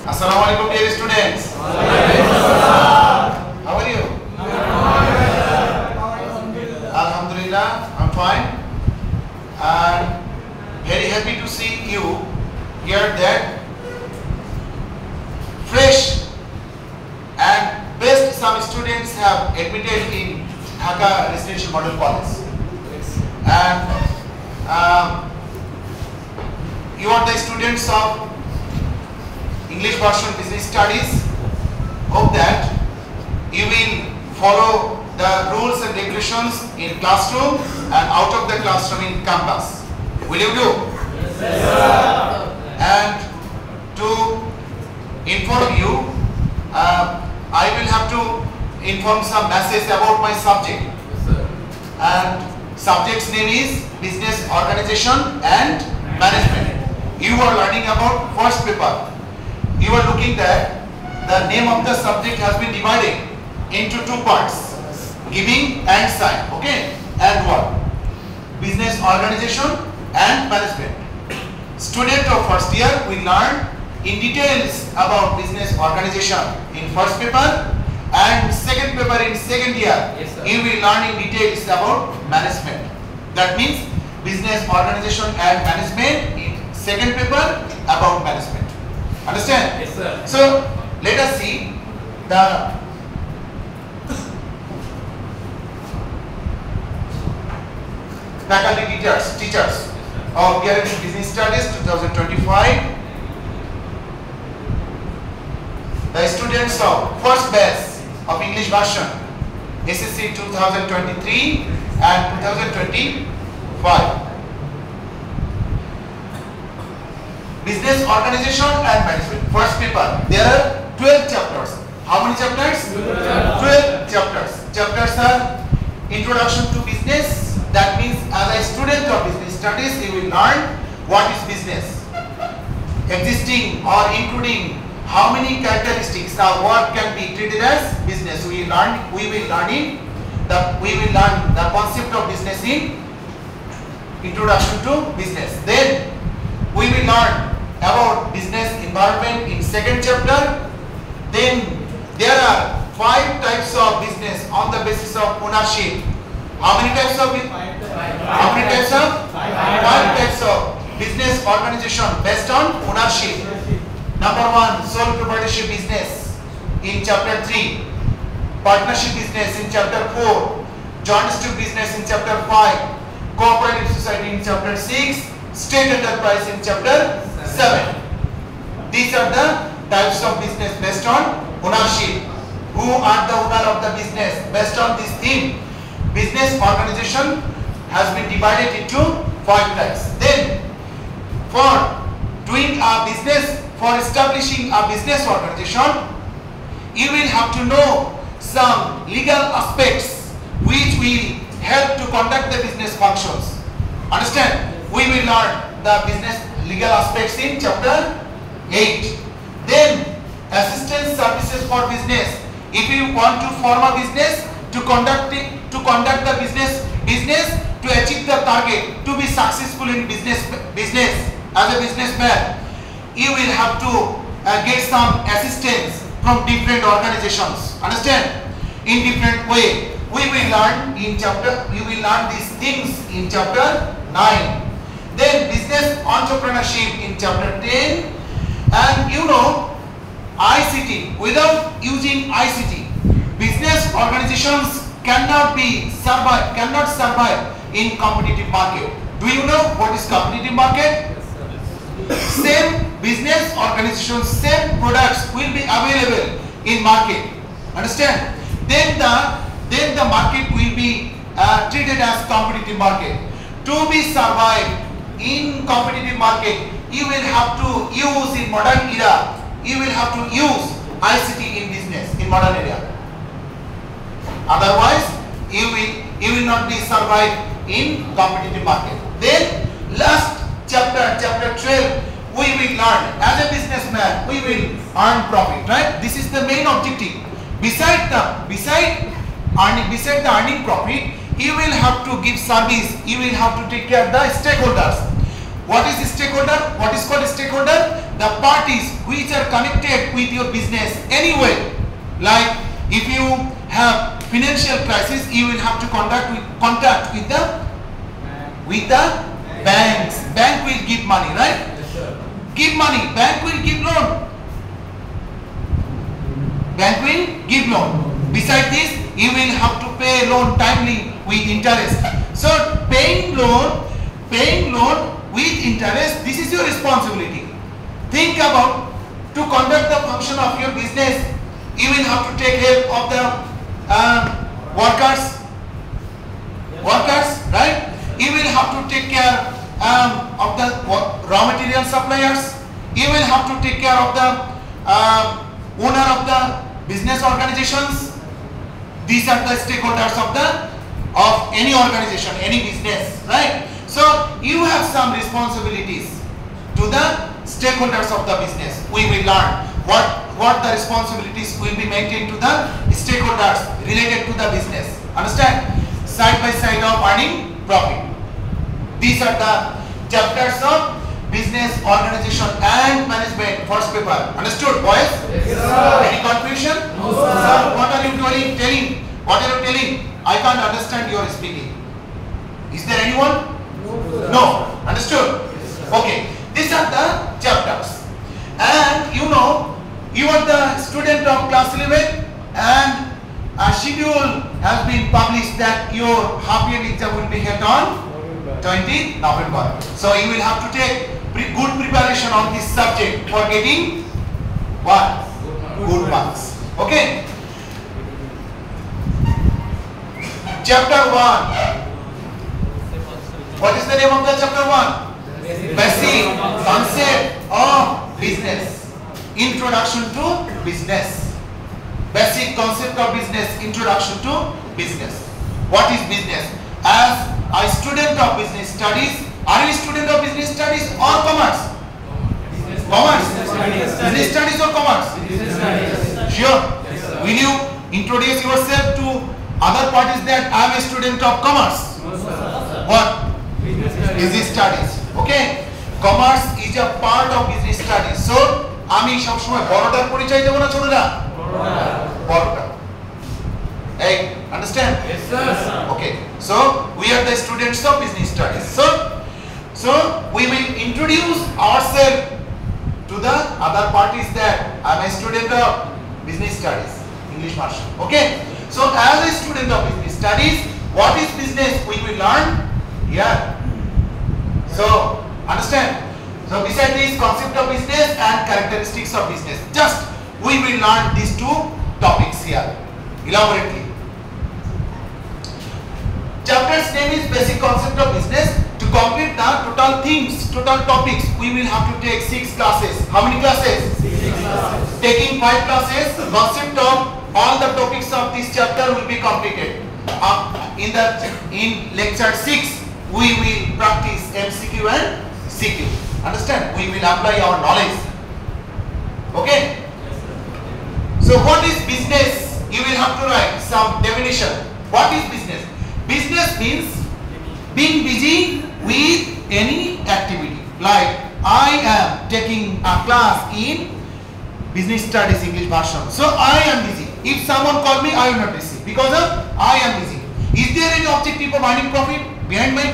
Assalamu alaikum dear students. How are you? Alhamdulillah, I'm fine. And very happy to see you here that fresh and best some students have admitted in Dhaka Residential Model College. And you are the students of English version business studies. Hope that you will follow the rules and regulations in classroom and out of the classroom in campus. Will you do? Yes, sir. And to inform you, I will have to inform some message about my subject. Yes, sir. And subject's name is Business Organization and Management. You are learning about first paper. You are looking that the name of the subject has been divided into two parts, giving and sign, okay, and what? Business organization and management. Student of first year will learn in details about business organization in first paper, and second paper in second year. Yes, sir. You will learn in details about management. That means business organization and management in second paper about management. Understand? Yes, sir. So let us see the faculty teachers of PRM Business Studies 2025. The students of first batch of English version SSC 2023 and 2025. Business organization and management. First paper. There are 12 chapters. How many chapters? 12 chapters. Chapters are introduction to business. That means as a student of business studies, you will learn what is business. Existing or including how many characteristics of what can be treated as business. We will learn the concept of business in introduction to business. Then we will learn about business environment in second chapter. Then there are 5 types of business on the basis of ownership. How many types of business? 5 types of business organization based on ownership. Number 1, sole proprietorship business in chapter 3, partnership business in chapter 4, joint stock business in chapter 5, cooperative society in chapter 6, state enterprise in chapter 7. These are the types of business based on ownership. Who are the owner of the business? Based on this theme, business organization has been divided into 5 types. Then for doing a business, for establishing a business organization, you will have to know some legal aspects which will help to conduct the business functions. Understand? We will learn the business legal aspects in chapter 8. Then assistance services for business. If you want to form a business, to conduct the business to achieve the target, to be successful in business as a businessman, you will have to get some assistance from different organizations. Understand? In different way. We will learn you will learn these things in chapter 9. Then business entrepreneurship in chapter 10. And you know, ICT. Without using ICT, business organizations cannot survive in competitive market. Do you know what is competitive market? Same business organizations, same products will be available in market. Understand? Then the market will be treated as competitive market. To be survived in competitive market, you will have to use in modern era. You will have to use ICT in business in modern era. Otherwise, you will not be survived in competitive market. Then last chapter 12, we will learn as a businessman, we will earn profit. Right? This is the main objective. Beside the earning profit, you will have to give service. You will have to take care of the stakeholders. What is the stakeholder? What is called stakeholder? The parties which are connected with your business anyway. Like if you have financial crisis, you will have to contact with the banks. Bank will give money, right? Give money. Bank will give loan. Bank will give loan. Besides this, you will have to pay loan timely with interest. So paying loan with interest, this is your responsibility. Think about to conduct the function of your business. You will have to take help of the workers, right? You will have to take care of the raw material suppliers. You will have to take care of the owner of the business organizations. These are the stakeholders of any organization, any business, right? So you have some responsibilities to the stakeholders of the business. We will learn what the responsibilities will be maintained to the stakeholders related to the business. Understand? Side by side of earning profit. These are the chapters of business, organization and management, first paper. Understood, boys? Yes, sir. Any confusion? No, sir. Sir, what are you telling? What are you telling? I can't understand your speaking. Is there anyone? No. Understood? Okay. These are the chapters. And you know, you are the student of class 11 and a schedule has been published that your half-year exam will be held on 20th November. So you will have to take good preparation on this subject for getting what? Good marks. Okay. Chapter 1. What is the name of the chapter 1? Basic concept of business. Introduction to business. Basic concept of business. Introduction to business. What is business? As a student of business studies, are you a student of business studies or commerce? Commerce. Business studies or commerce? Sure. Will you introduce yourself to other parties that I am a student of commerce? What? Business studies. Okay. Commerce is a part of business studies. So, আমি সবসময় বড়টার পরিচয় দেব না ছোটটা? বড়টা. Hey, understand? Yes, sir. Okay. So, we are the students of business studies. So we will introduce ourselves to the other parties that I am a student of business studies, English version. Okay. So, as a student of business studies, what is business? We will learn here. So, understand? So, beside this concept of business and characteristics of business, just we will learn these two topics here elaborately. Chapter's name is Basic Concept of Business. To complete the total themes, total topics, we will have to take 6 classes. How many classes? 6 classes. Taking 5 classes, the concept of all the topics of this chapter will be completed. In lecture 6, we will practice MCQ and CQ. Understand? We will apply our knowledge. Okay? So what is business? You will have to write some definition. What is business? Business means being busy with any activity. Like I am taking a class in business studies English version. So I am busy. If someone call me, I will not receive because of I am busy. Is there any objective of earning profit behind my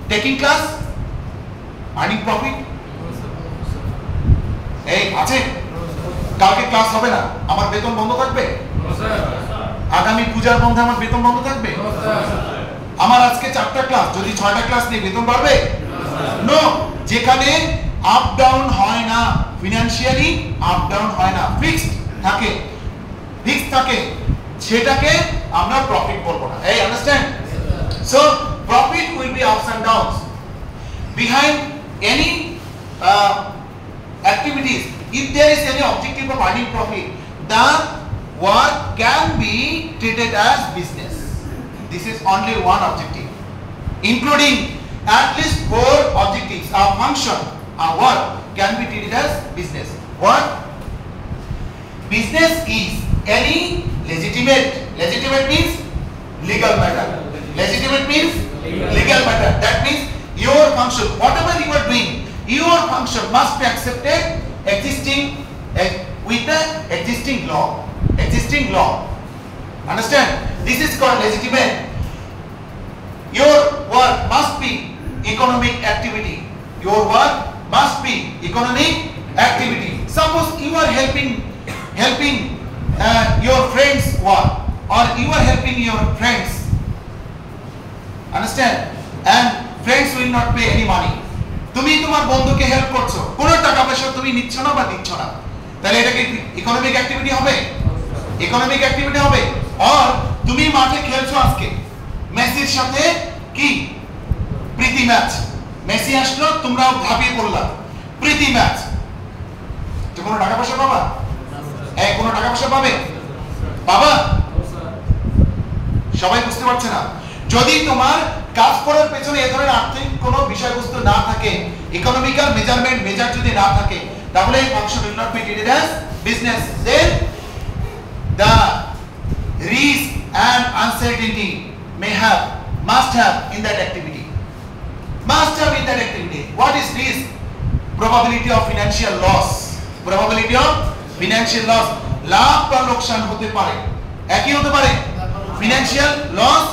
taking class? Earning profit? Hey, আছে? কালকে class হবে না? আমার বেতন বন্ধ থাকবে? আগামী পূজার বন্ধে আমার বেতন বন্ধ থাকবে? আমার আজকে 4টা ক্লাস, যদি 6টা ক্লাস নেই বেতন বাড়বে? নো, যেখানে আপ ডাউন হয় না, ফিনান্সিয়ালি আপ ডাউন হয় না, ফিক্সড থাকে, সেটাকে আমরা প্রফিট বলবো না। এই understand? So profit will be ups and downs behind any activities. If there is any objective of earning profit, the work can be treated as business. This is only one objective, including at least 4 objectives. Our function, our work can be treated as business. What? Business is any legitimate means legal matter. Legitimate means legal matter. That means your function, whatever you are doing, your function must be accepted with the existing law. Understand? This is called legitimate. Your work must be economic activity. Your work must be economic activity. Suppose you are helping your friends work, or you are helping your friends. Understand? And friends will not pay any money. তুমি তোমার বন্ধুকে help করছো, কোনো টাকা পয়সা তুমি নিচ্ছ না বা দিচ্ছ না, তাহলে এটা কি ইকোনমিক অ্যাক্টিভিটি হবে? ইকোনমিক অ্যাক্টিভিটি হবে। আর তুমি মাঠে খেলছো আজকে, মেসির সাথে কি প্রীতি ম্যাচ, মেসি আসলো, তোমরা ভাবিয়ে পড়লা, প্রীতি ম্যাচ, তো কোনো টাকা পয়সা পাবা? কোনো টাকা পয়সা পাবে? বাবা সবাই বুঝতে পারছে না। যদি তোমার কাজ করার পেছনে এই ধরনের আর্থিক কোনো বিষয়বস্তু না থাকে, ইকোনমিক্যাল মেজার যদি না থাকে, তাহলে এই function will not be treated as business. Then the risk and uncertainty must have in that activity. What is risk? Probability of financial loss. লাভ বা লোকসান হতে পারে, একই হতে পারে, financial loss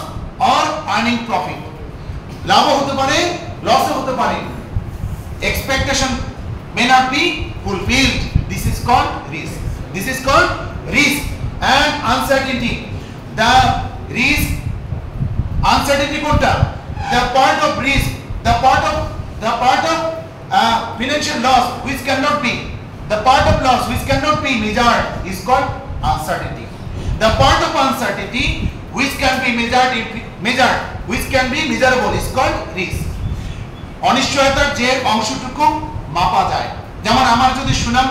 or earning profit. লাভও হতে পারে, লসও হতে পারে। Expectation may not be fulfilled. This is called risk. And uncertainty. The risk, uncertainty কোনটা? The part of risk, the part of financial loss which cannot be, the part of loss which cannot be measured is called uncertainty. The part of uncertainty which can be measurable is called risk. অনিশ্চয়তার যে অংশটুকু মাপা যায়, যেমন আমার যদি সুনাম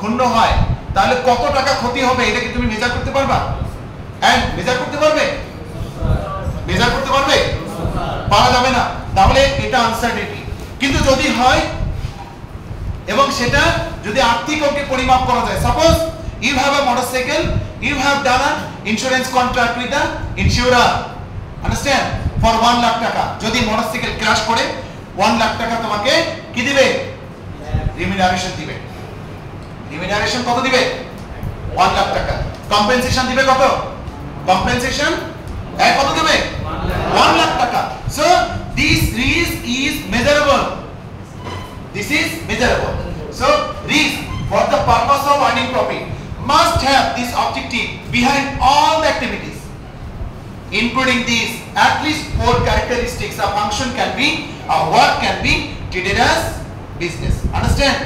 ক্ষুণ্ণ হয়, তাহলে কত টাকা ক্ষতি হবে, এটা কি তুমি মেজার করতে পারবা? মেজার করতে পারবে? পারা যাবে না, তাহলে এটা আনসার্টেনিটি। কিন্তু যদি হয় এবং সেটা যদি আর্থিক অঙ্কে পরিমাপ করা যায়, suppose you have a motorcycle, you have done an insurance contract with the insurer, understand, for 1 lakh টাকা। যদি মোটরসাইকেল ক্র্যাশ করে 1 লাখ টাকা তোমাকে কি দিবে? রিমিনারেশন দিবে। রিমিনারেশন কত দিবে? 1 লাখ টাকা। কম্পেনসেশন দিবে কত? কম্পেনসেশন কত দিবে? 1 লাখ টাকা। So this risk is measurable. So risk for the purpose of earning profit must have this objective behind all the activities. Including these, at least 4 characteristics, a function can be, a work can be treated as business. Understand?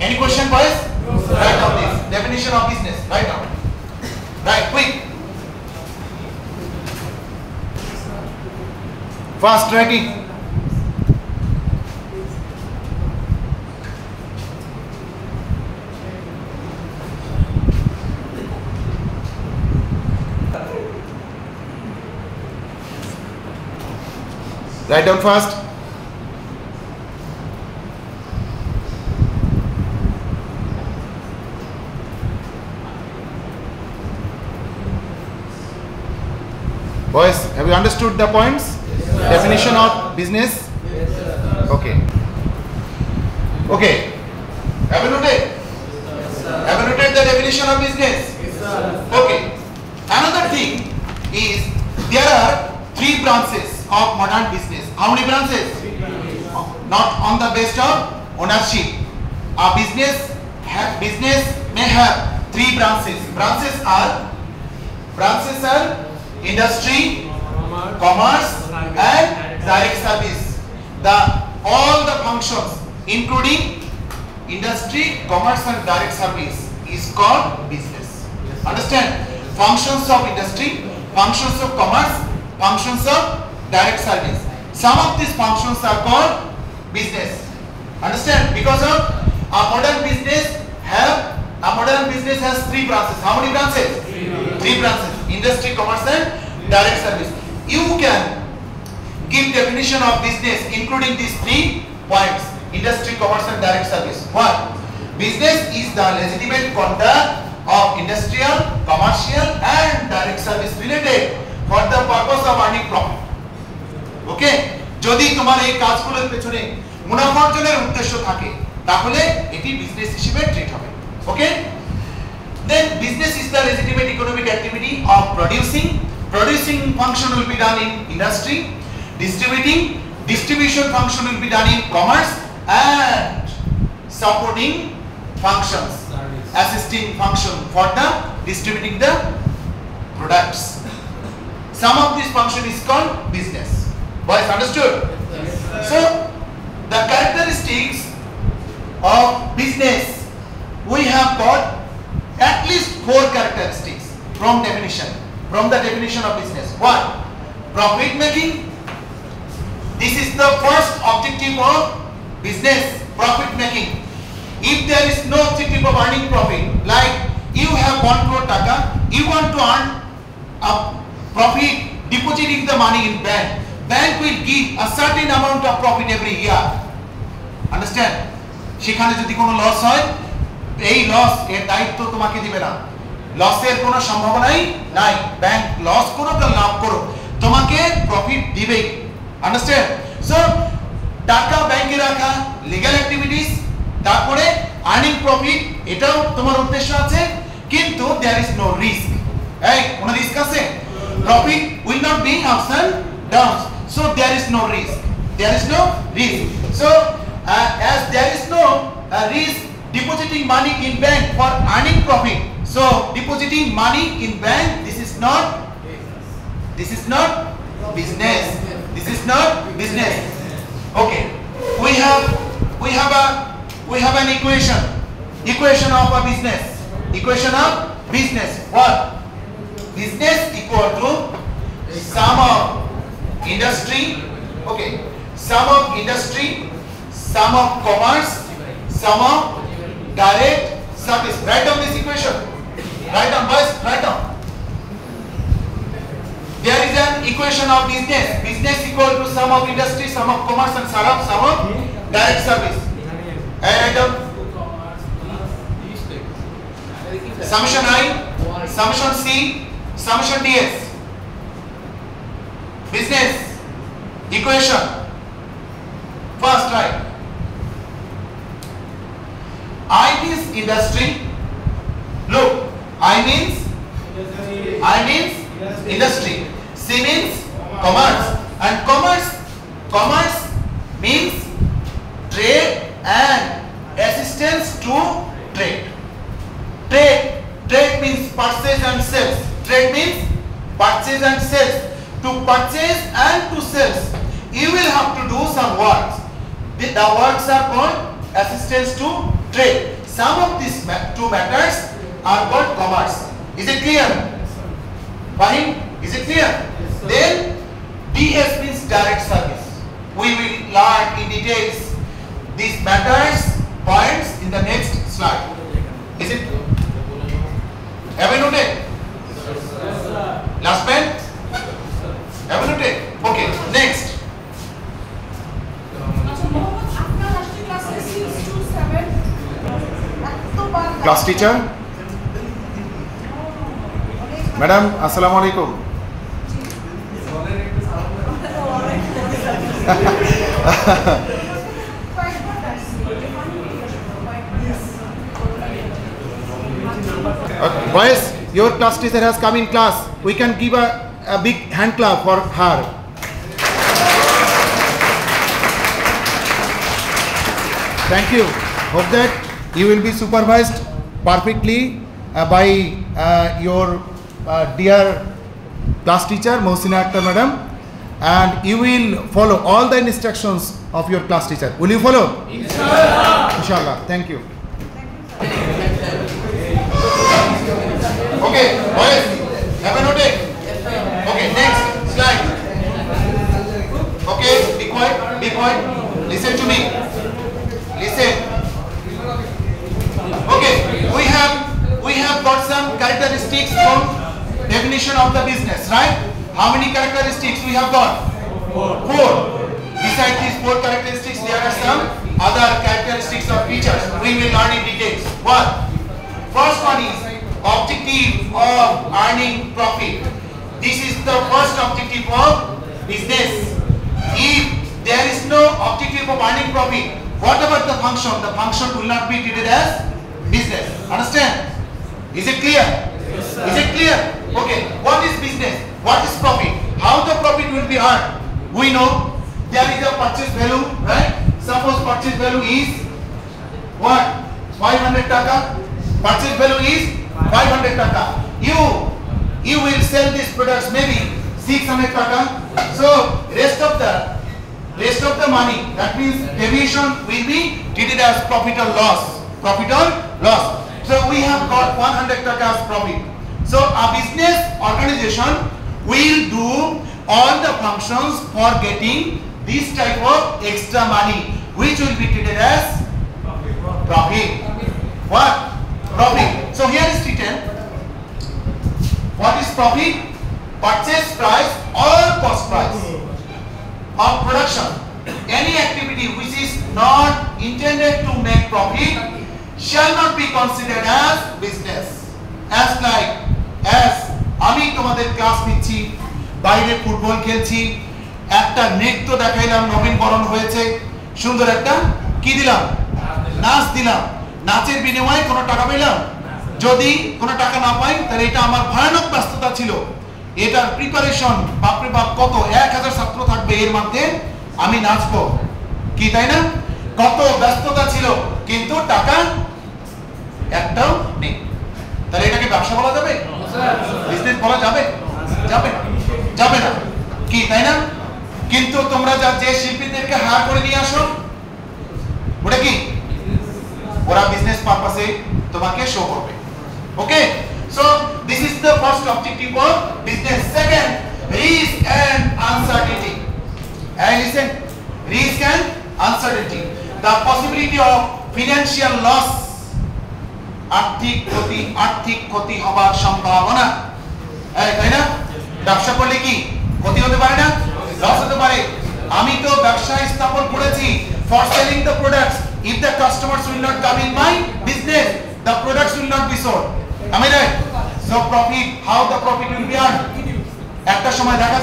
Any question, boys? No, sir. Write down this definition of business. Write down. Right, quick. Fast writing. Write down fast. Boys, have you understood the points? Yes, Definition sir. of business? Yes, sir. Okay. Have you noted? Yes, sir. Have you noted the definition of business? Yes, sir. Okay. Another thing is there are 3 branches of modern business. How many branches? Not on the basis of ownership. A business may have 3 branches. Branches are industry, commerce, and direct service. All the functions, including industry, commerce, and direct service, is called business. Understand? Functions of industry, functions of commerce, functions of direct service. Some of these functions are called business. Understand? Because of a modern business has 3 branches. How many branches? 3 branches. Industry, commerce, and direct service. You can give definition of business including these 3 points: industry, commerce, and direct service. 1. Business is the legitimate conduct of industrial, commercial, and direct service related for the purpose of earning profit. ওকে, যদি তোমার এই কাজগুলোর পেছনে মুনাফা অর্জনের উদ্দেশ্য থাকে তাহলে এটি বিজনেস হিসেবে ট্রিট হবে। ওকে, then business is the legitimate economic activity of producing function will be done in industry, distribution function will be done in commerce, and supporting functions, assisting function for the distributing the products. Some of this function is called business. Boys, understood? So the characteristics of business, we have got at least 4 characteristics from the definition of business. 1, profit making. This is the first objective of business, profit making. If there is no objective of earning profit, like you have 1 crore taka, you want to earn a profit depositing the money in bank will give a certain amount of profit every year. Understand? সেখানে যদি কোনো loss হয়, এই loss এর দায়িত্ব তোমাকে দিবে না, লসের কোনো সম্ভাবনাই নাই। ব্যাংক লস করো বা লাভ করো, তোমাকে প্রফিট দিবেই। আন্ডারস্ট্যান্ড? সো টাকা ব্যাংকে রাখা, লিগ্যাল অ্যাক্টিভিটিস, তারপরে আর্নিং প্রফিট, এটাও তোমার উদ্দেশ্য আছে, কিন্তু দেয়ার ইজ নো রিস্ক। এই কোনো রিস্ক আছে? Profit will not be ups and downs, so there is no risk, there is no risk. So as there is no risk depositing money in bank for earning profit, so depositing money in bank, this is not business, this is not business. Okay, we have an equation of a business, what? Business equal to sum of industry, okay, sum of industry, sum of commerce, sum of direct service. Write down this equation. Write down, boys, write down. There is an equation of business. Business equal to sum of industry, sum of commerce, and sum of direct service. And write down. Summation I, summation C, summation DS. Business equation. First, right. I means industry. Look, I means industry. C means commerce, and commerce means trade and assistance to trade. Trade means purchase and sales. Trade means purchase and sales. To purchase and to sales, you will have to do some works. The works are called assistance to trade. Some of these two matters are called commerce. Is it clear? Fine? Is it clear? Then DS means direct service. We will learn in details these matters, points in the next slide. Is it? Have you noted? Last pen? Have you noted? Okay, next. Class teacher, madam, assalamu alaikum. Okay, boys, your class teacher has come in class. We can give a big hand clap for her. Thank you. Hope that you will be supervised perfectly by your dear class teacher Mohsina Akhtar madam, and you will follow all the instructions of your class teacher. Will you follow? Inshallah. Inshallah. Thank you. Okay, boys, have a note. Okay, next slide. Okay, be quiet. Listen to me. Listen. Okay, we have got some characteristics from definition of the business, right? How many characteristics we have got? 4. Besides these 4 characteristics, there are some other characteristics or features. We will learn in details. What? First one is objective of earning profit. This is the first objective of business. If there is no objective of earning profit, what about the function? The function will not be treated as business. Understand? Is it clear? Yes, sir. Is it clear? Okay. What is business? What is profit? How the profit will be earned? We know there is a purchase value, right? Suppose purchase value is what? 500 taka. Purchase value is 500 taka. You will sell these products maybe 600 taka. So rest of the money, that means deviation will be treated as profit or loss. Profit or loss. So we have got 100 taka as profit. So a business organization will do all the functions for getting this type of extra money, which will be treated as profit. What? Profit. So here is written. What is profit? Purchase price or cost price of production. Any activity which is not intended to make profit shall not be considered as business. As আমি তোমাদের class নিচ্ছি, বাইরে football খেলছি, একটা নৃত্য দেখাইলাম, নবীনবরণ হয়েছে, সুন্দর একটা কি দিলাম? নাচ দিলাম। নাচের বিনিময়ে কোনো টাকা পেলাম? যদি কোনো টাকা না পাই তাহলে এটা আমার ভয়ানক ব্যস্ততা ছিল। এটার প্রিপারেশন বাপরে বাপ কত 1000 ছাত্র থাকবে এর মধ্যে আমি নাচবো। কি তাই না? কত ব্যস্ততা ছিল কিন্তু টাকা একটাও নেই। তাহলে এটাকে ব্যবসা বলা যাবে? বিজনেস বলা যাবে? যাবে না। যাবে না। কি তাই না? কিন্তু তোমরা যে শিল্পীদেরকে হায়ার করে নিয়ে আসো ওটা কি? ওরা বিজনেস পারপাসে তোমাকে শো করবে। ওকে? So this is the first objective of business. Second, risk and uncertainty. And listen, risk and uncertainty. The possibility of financial loss. আর্থিক ক্ষতি হবার সম্ভাবনা। তাই না? ব্যবসা করলে কি ক্ষতি হতে পারে না? লস হতে পারে। আমি তো ব্যবসা স্থাপন করেছি for selling the products. If the customers will not come in my business, the products will not be sold. Am I right? So profit, how the profit will be earned? একটা সময় দেখা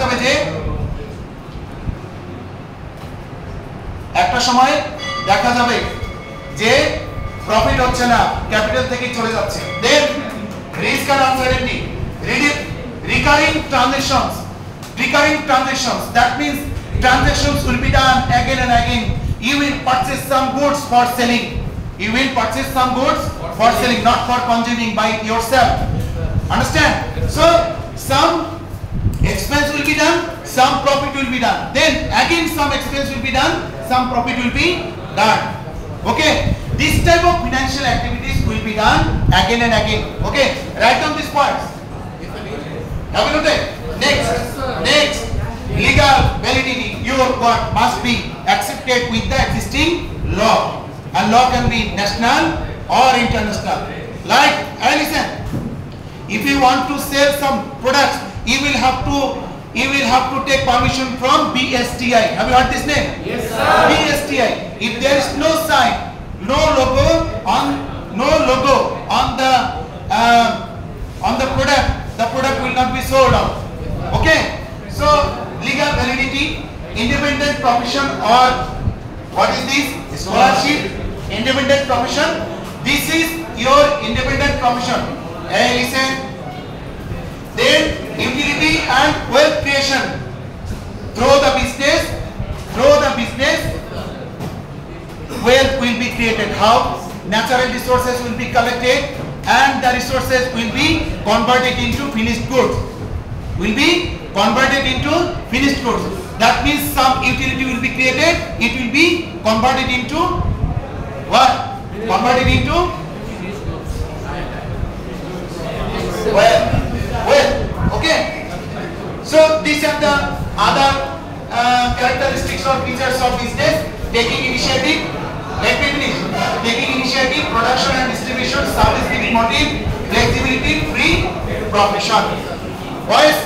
যাবে যে প্রফিট হচ্ছে না, capital থেকে চলে যাচ্ছে। Then risk and uncertainty. Recurring transactions. That means transactions will be done again and again. You will purchase some goods for selling. Not for consuming by yourself. Understand? So some expense will be done, some profit will be done. Then again some expense will be done, some profit will be done. Okay? This type of financial activities will be done again and again. Okay? Write down these points. Have you noted? Next. Legal validity. Your work must be accepted with the existing law. And law can be national or international. Like, listen, if you want to sell some products, you will have to take permission from BSTI. Have you heard this name? Yes, sir. BSTI. If there is no sign, no logo on the product will not be sold out. Okay? So legal validity, independent profession, or what is this? Scholarship, independent profession. This is your independent profession. Hey, listen. Then utility and wealth creation through the business, wealth will be created. How? Natural resources will be collected and the resources will be converted into finished goods. That means some utility will be created. It will be converted into what? Converted into wealth. Okay. So these are the other characteristics or features of business. Taking initiative. Let me finish. Taking initiative, production and distribution, service giving motive, flexibility, free profession. Boys,